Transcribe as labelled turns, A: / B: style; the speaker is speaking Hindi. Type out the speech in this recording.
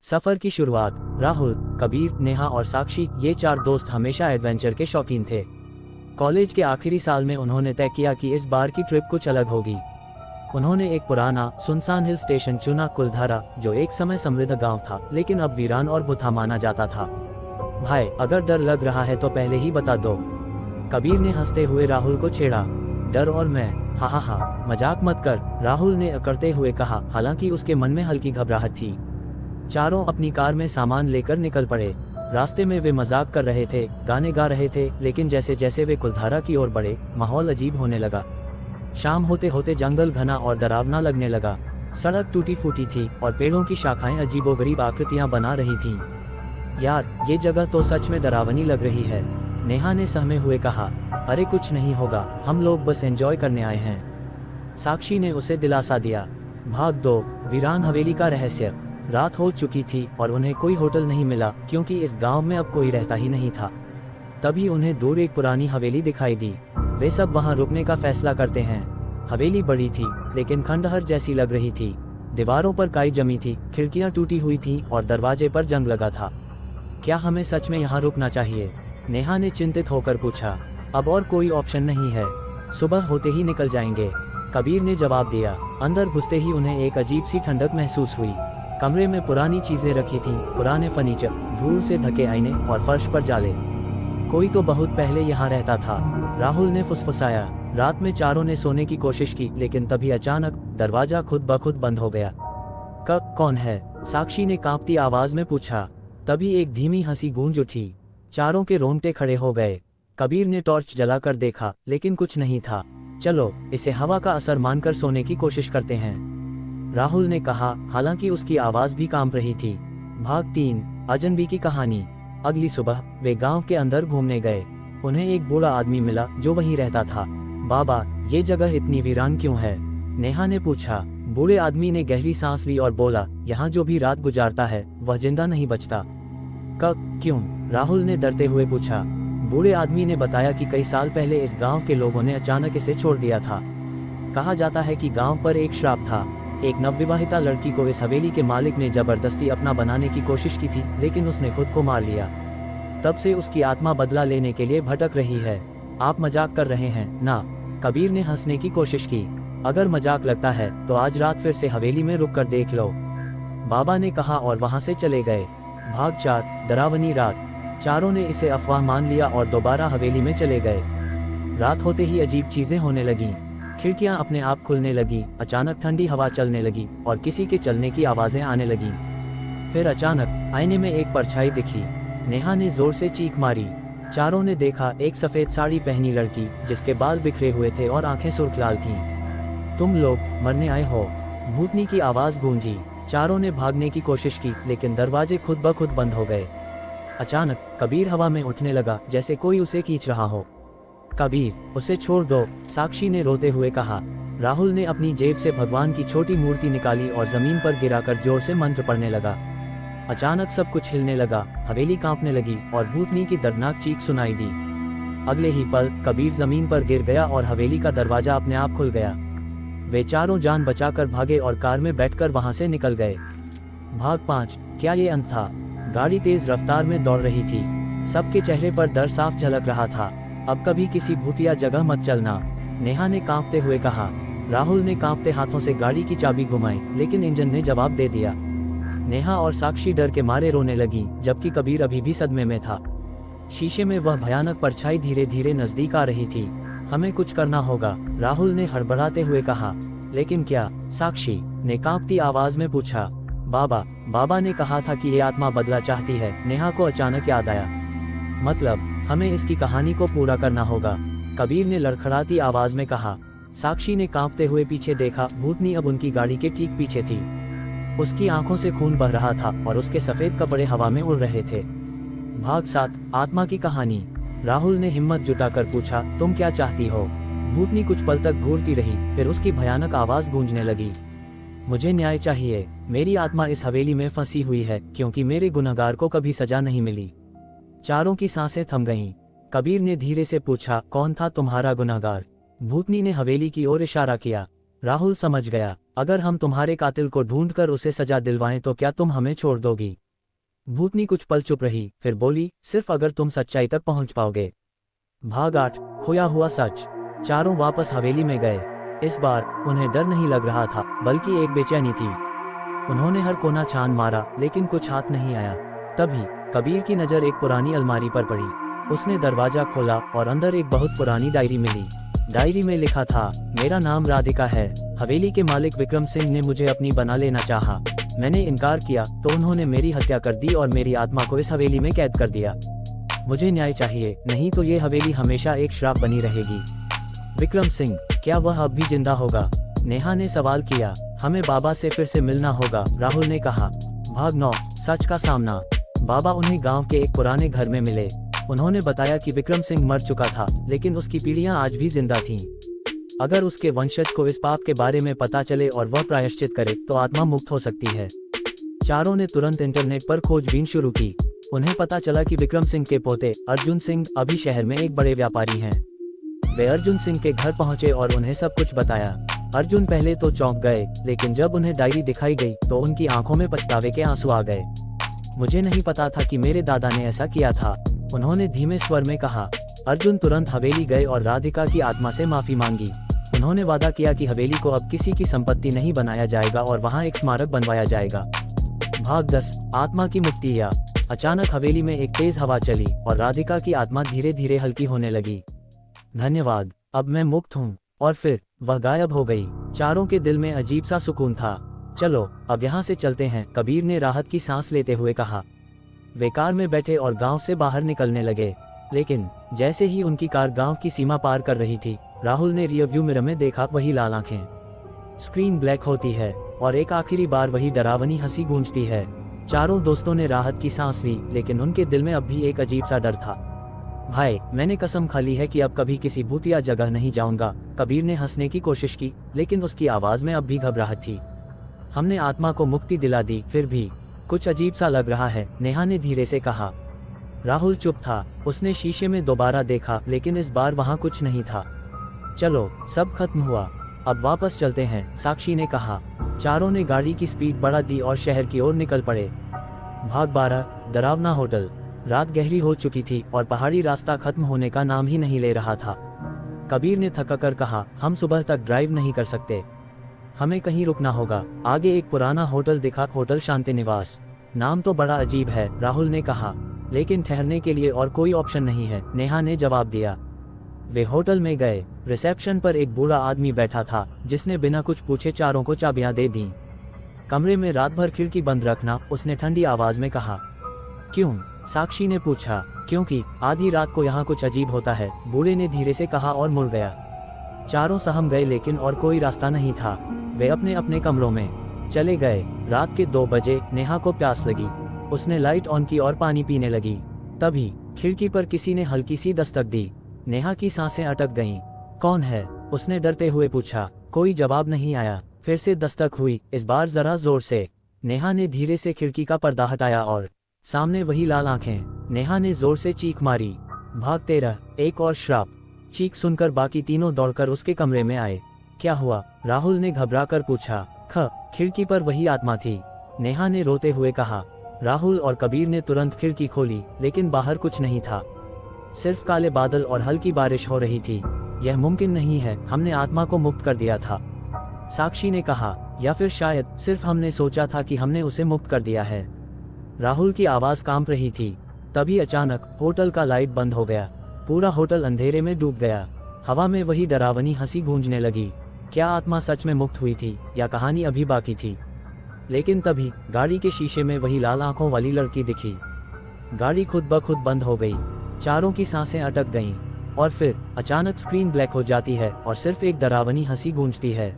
A: सफर की शुरुआत। राहुल, कबीर, नेहा और साक्षी, ये 4 दोस्त हमेशा एडवेंचर के शौकीन थे। कॉलेज के आखिरी साल में उन्होंने तय किया कि इस बार की ट्रिप कुछ अलग होगी। उन्होंने एक पुराना सुनसान हिल स्टेशन चुना, कुलधारा, जो एक समय समृद्ध गांव था लेकिन अब वीरान और भूथा माना जाता था। भाई, अगर डर लग रहा है तो पहले ही बता दो, कबीर ने हंसते हुए राहुल को छेड़ा। डर और मैं? हा हा हा, मजाक मत कर, राहुल ने अकड़ते हुए कहा, हालांकि उसके मन में हल्की घबराहट थी। चारों अपनी कार में सामान लेकर निकल पड़े। रास्ते में वे मजाक कर रहे थे, गाने गा रहे थे, लेकिन जैसे जैसे वे कुलधारा की ओर बढ़े, माहौल अजीब होने लगा। शाम होते होते जंगल घना और डरावना लगने लगा। सड़क टूटी फूटी थी और पेड़ों की शाखाएं अजीबोगरीब आकृतियां बना रही थीं। यार, ये जगह तो सच में डरावनी लग रही है, नेहा ने सहमे हुए कहा। अरे कुछ नहीं होगा, हम लोग बस एंजॉय करने आए हैं, साक्षी ने उसे दिलासा दिया। भाग 2, वीरान हवेली का रहस्य। रात हो चुकी थी और उन्हें कोई होटल नहीं मिला, क्योंकि इस गांव में अब कोई रहता ही नहीं था। तभी उन्हें दूर एक पुरानी हवेली दिखाई दी। वे सब वहां रुकने का फैसला करते हैं। हवेली बड़ी थी, लेकिन खंडहर जैसी लग रही थी। दीवारों पर काई जमी थी, खिड़कियां टूटी हुई थीं और दरवाजे पर जंग लगा था। क्या हमें सच में यहाँ रुकना चाहिए? नेहा ने चिंतित होकर पूछा। अब और कोई ऑप्शन नहीं है, सुबह होते ही निकल जाएंगे, कबीर ने जवाब दिया। अंदर घुसते ही उन्हें एक अजीब सी ठंडक महसूस हुई। कमरे में पुरानी चीजें रखी थीं, पुराने फर्नीचर, धूल से ढके आईने और फर्श पर जाले। कोई तो बहुत पहले यहाँ रहता था, राहुल ने फुसफुसाया। रात में चारों ने सोने की कोशिश की, लेकिन तभी अचानक दरवाजा खुद ब खुद बंद हो गया। कौन है? साक्षी ने कांपती आवाज में पूछा। तभी एक धीमी हंसी गूंज उठी। चारों के रोंगटे खड़े हो गए। कबीर ने टॉर्च जलाकर देखा, लेकिन कुछ नहीं था। चलो, इसे हवा का असर मानकर सोने की कोशिश करते हैं, राहुल ने कहा, हालांकि उसकी आवाज भी कांप रही थी। भाग 3, अजनबी की कहानी। अगली सुबह वे गांव के अंदर घूमने गए। उन्हें एक बूढ़ा आदमी मिला जो वहीं रहता था। बाबा, ये जगह इतनी वीरान क्यों है? नेहा ने पूछा। बूढ़े आदमी ने गहरी सांस ली और बोला, यहाँ जो भी रात गुजारता है वह जिंदा नहीं बचता। क्यों? राहुल ने डरते हुए पूछा। बूढ़े आदमी ने बताया कि कई साल पहले इस गांव के लोगों ने अचानक इसे छोड़ दिया था। कहा जाता है कि गांव पर एक श्राप था। एक नवविवाहिता लड़की को इस हवेली के मालिक ने जबरदस्ती अपना बनाने की कोशिश की थी, लेकिन उसने खुद को मार लिया। तब से उसकी आत्मा बदला लेने के लिए भटक रही है। आप मजाक कर रहे हैं ना? कबीर ने हंसने की कोशिश की। अगर मजाक लगता है तो आज रात फिर से हवेली में रुक कर देख लो, बाबा ने कहा और वहां से चले गए। भाग 4, डरावनी रात। चारों ने इसे अफवाह मान लिया और दोबारा हवेली में चले गए। रात होते ही अजीब चीजें होने लगीं। खिड़कियां अपने आप खुलने लगी, अचानक ठंडी हवा चलने लगी और किसी के चलने की आवाजें आने लगी। फिर अचानक आईने में एक परछाई दिखी। नेहा ने जोर से चीख मारी। चारों ने देखा एक सफेद साड़ी पहनी लड़की, जिसके बाल बिखरे हुए थे और आंखें सुर्खलाल थीं। तुम लोग मरने आए हो, भूतनी की आवाज गूंजी। चारों ने भागने की कोशिश की, लेकिन दरवाजे खुद ब खुद बंद हो गए। अचानक कबीर हवा में उठने लगा, जैसे कोई उसे खींच रहा हो। कबीर, उसे छोड़ दो, साक्षी ने रोते हुए कहा। राहुल ने अपनी जेब से भगवान की छोटी मूर्ति निकाली और जमीन पर गिराकर जोर से मंत्र पढ़ने लगा। अचानक सब कुछ हिलने लगा, हवेली कांपने लगी और भूतनी की दर्दनाक चीख सुनाई दी। अगले ही पल कबीर जमीन पर गिर गया और हवेली का दरवाजा अपने आप खुल गया। वे चारों जान बचाकर भागे और कार में बैठकर वहां से निकल गए। भाग 5, क्या ये अंत था? गाड़ी तेज रफ्तार में दौड़ रही थी। सबके चेहरे पर डर साफ झलक रहा था। अब कभी किसी भूतिया जगह मत चलना, नेहा ने कांपते हुए कहा। राहुल ने कांपते हाथों से गाड़ी की चाबी घुमाई, लेकिन इंजन ने जवाब दे दिया। नेहा और साक्षी डर के मारे रोने लगी, जबकि कबीर अभी भी सदमे में था। शीशे में वह भयानक परछाई धीरे धीरे नजदीक आ रही थी। हमें कुछ करना होगा, राहुल ने हड़बड़ाते हुए कहा। लेकिन क्या? साक्षी ने कांपती आवाज में पूछा। बाबा ने कहा था कि ये आत्मा बदला चाहती है, नेहा को अचानक याद आया। मतलब हमें इसकी कहानी को पूरा करना होगा, कबीर ने लड़खड़ाती आवाज में कहा। साक्षी ने कांपते हुए पीछे देखा। भूतनी अब उनकी गाड़ी के ठीक पीछे थी। उसकी आंखों से खून बह रहा था और उसके सफेद कपड़े हवा में उड़ रहे थे। भाग 7, आत्मा की कहानी। राहुल ने हिम्मत जुटाकर पूछा, तुम क्या चाहती हो? भूतनी कुछ पल तक घूरती रही, फिर उसकी भयानक आवाज गूंजने लगी। मुझे न्याय चाहिए, मेरी आत्मा इस हवेली में फंसी हुई है, क्योंकि मेरे गुनहगार को कभी सजा नहीं मिली। चारों की सांसें थम गईं। कबीर ने धीरे से पूछा, कौन था तुम्हारा गुनहगार? भूतनी ने हवेली की ओर इशारा किया। राहुल समझ गया, अगर हम तुम्हारे कातिल को ढूंढकर उसे सजा दिलवाएं तो क्या तुम हमें छोड़ दोगी? भूतनी कुछ पल चुप रही, फिर बोली, सिर्फ अगर तुम सच्चाई तक पहुंच पाओगे। भाग 8, खोया हुआ सच। चारों वापस हवेली में गए। इस बार उन्हें डर नहीं लग रहा था, बल्कि एक बेचैनी थी। उन्होंने हर कोना छान मारा, लेकिन कुछ हाथ नहीं आया। तभी कबीर की नज़र एक पुरानी अलमारी पर पड़ी। उसने दरवाजा खोला और अंदर एक बहुत पुरानी डायरी मिली। डायरी में लिखा था, मेरा नाम राधिका है। हवेली के मालिक विक्रम सिंह ने मुझे अपनी बना लेना चाहा। मैंने इनकार किया तो उन्होंने मेरी हत्या कर दी और मेरी आत्मा को इस हवेली में कैद कर दिया। मुझे न्याय चाहिए, नहीं तो ये हवेली हमेशा एक श्राप बनी रहेगी। विक्रम सिंह, क्या वह अब भी जिंदा होगा? नेहा ने सवाल किया। हमें बाबा से फिर से मिलना होगा, राहुल ने कहा। भाग 9, सच का सामना। बाबा उन्हें गांव के एक पुराने घर में मिले। उन्होंने बताया कि विक्रम सिंह मर चुका था, लेकिन उसकी पीढ़ियां आज भी जिंदा थीं। अगर उसके वंशज को इस पाप के बारे में पता चले और वह प्रायश्चित करे तो आत्मा मुक्त हो सकती है। चारों ने तुरंत इंटरनेट पर खोजबीन शुरू की। उन्हें पता चला कि विक्रम सिंह के पोते अर्जुन सिंह अभी शहर में एक बड़े व्यापारी हैं। वे अर्जुन सिंह के घर पहुंचे और उन्हें सब कुछ बताया। अर्जुन पहले तो चौंक गए, लेकिन जब उन्हें डायरी दिखाई गई तो उनकी आंखों में पछतावे के आंसू आ गए। मुझे नहीं पता था कि मेरे दादा ने ऐसा किया था, उन्होंने धीमे स्वर में कहा। अर्जुन तुरंत हवेली गए और राधिका की आत्मा से माफी मांगी। उन्होंने वादा किया कि हवेली को अब किसी की संपत्ति नहीं बनाया जाएगा और वहां एक स्मारक बनवाया जाएगा। भाग 10, आत्मा की मुक्ति। या अचानक हवेली में एक तेज हवा चली और राधिका की आत्मा धीरे धीरे हल्की होने लगी। धन्यवाद, अब मैं मुक्त हूँ। और फिर वह गायब हो गई। चारों के दिल में अजीब सा सुकून था। चलो अब यहाँ से चलते हैं, कबीर ने राहत की सांस लेते हुए कहा। वे कार में बैठे और गांव से बाहर निकलने लगे, लेकिन जैसे ही उनकी कार गांव की सीमा पार कर रही थी, राहुल ने रियर व्यू मिरर में देखा वही लाल आंखें। स्क्रीन ब्लैक होती है और एक आखिरी बार वही डरावनी हंसी गूंजती है। चारों दोस्तों ने राहत की सांस ली, लेकिन उनके दिल में अब भी एक अजीब सा डर था। भाई, मैंने कसम खा ली है कि अब कभी किसी भूतिया जगह नहीं जाऊंगा। कबीर ने हंसने की कोशिश की, लेकिन उसकी आवाज में अब भी घबराहट थी। हमने आत्मा को मुक्ति दिला दी, फिर भी कुछ अजीब सा लग रहा है, नेहा ने धीरे से कहा। राहुल चुप था। उसने शीशे में दोबारा देखा, लेकिन इस बार वहां कुछ नहीं था। चलो, सब खत्म हुआ, अब वापस चलते हैं, साक्षी ने कहा। चारों ने गाड़ी की स्पीड बढ़ा दी और शहर की ओर निकल पड़े। भाग 12, डरावना होटल। रात गहरी हो चुकी थी और पहाड़ी रास्ता खत्म होने का नाम ही नहीं ले रहा था। कबीर ने थककर कहा, हम सुबह तक ड्राइव नहीं कर सकते, हमें कहीं रुकना होगा। आगे एक पुराना होटल दिखा, होटल शांति निवास। नाम तो बड़ा अजीब है, राहुल ने कहा, लेकिन ठहरने के लिए और कोई ऑप्शन नहीं है, नेहा ने जवाब दिया। वे होटल में गए। रिसेप्शन पर एक बूढ़ा आदमी बैठा था, जिसने बिना कुछ पूछे चारों को चाबियां दे दी। कमरे में रात भर खिड़की बंद रखना, उसने ठंडी आवाज में कहा। क्यों? साक्षी ने पूछा। क्योंकि आधी रात को यहाँ कुछ अजीब होता है, बूढ़े ने धीरे से कहा और मुड़ गया। चारों सहम गए, लेकिन और कोई रास्ता नहीं था। वे अपने अपने कमरों में चले गए। रात के 2 बजे नेहा को प्यास लगी। उसने लाइट ऑन की और पानी पीने लगी। तभी खिड़की पर किसी ने हल्की सी दस्तक दी। नेहा की सांसें अटक गईं। कौन है? उसने डरते हुए पूछा। कोई जवाब नहीं आया। फिर से दस्तक हुई, इस बार जरा जोर से। नेहा ने धीरे से खिड़की का पर्दा हटाया और सामने वही लाल आंखें। नेहा ने जोर से चीख मारी। भाग 13, एक और श्राप। चीख सुनकर बाकी तीनों दौड़कर उसके कमरे में आए। क्या हुआ? राहुल ने घबराकर पूछा। खिड़की पर वही आत्मा थी, नेहा ने रोते हुए कहा। राहुल और कबीर ने तुरंत खिड़की खोली, लेकिन बाहर कुछ नहीं था, सिर्फ काले बादल और हल्की बारिश हो रही थी। यह मुमकिन नहीं है, हमने आत्मा को मुक्त कर दिया था, साक्षी ने कहा। या फिर शायद सिर्फ हमने सोचा था कि हमने उसे मुक्त कर दिया है। राहुल की आवाज कांप रही थी। तभी अचानक होटल का लाइट बंद हो गया। पूरा होटल अंधेरे में डूब गया। हवा में वही डरावनी हंसी गूंजने लगी। क्या आत्मा सच में मुक्त हुई थी या कहानी अभी बाकी थी? लेकिन तभी गाड़ी के शीशे में वही लाल आंखों वाली लड़की दिखी। गाड़ी खुद ब खुद बंद हो गई। चारों की सांसें अटक गईं और फिर अचानक स्क्रीन ब्लैक हो जाती है और सिर्फ एक डरावनी हंसी गूंजती है।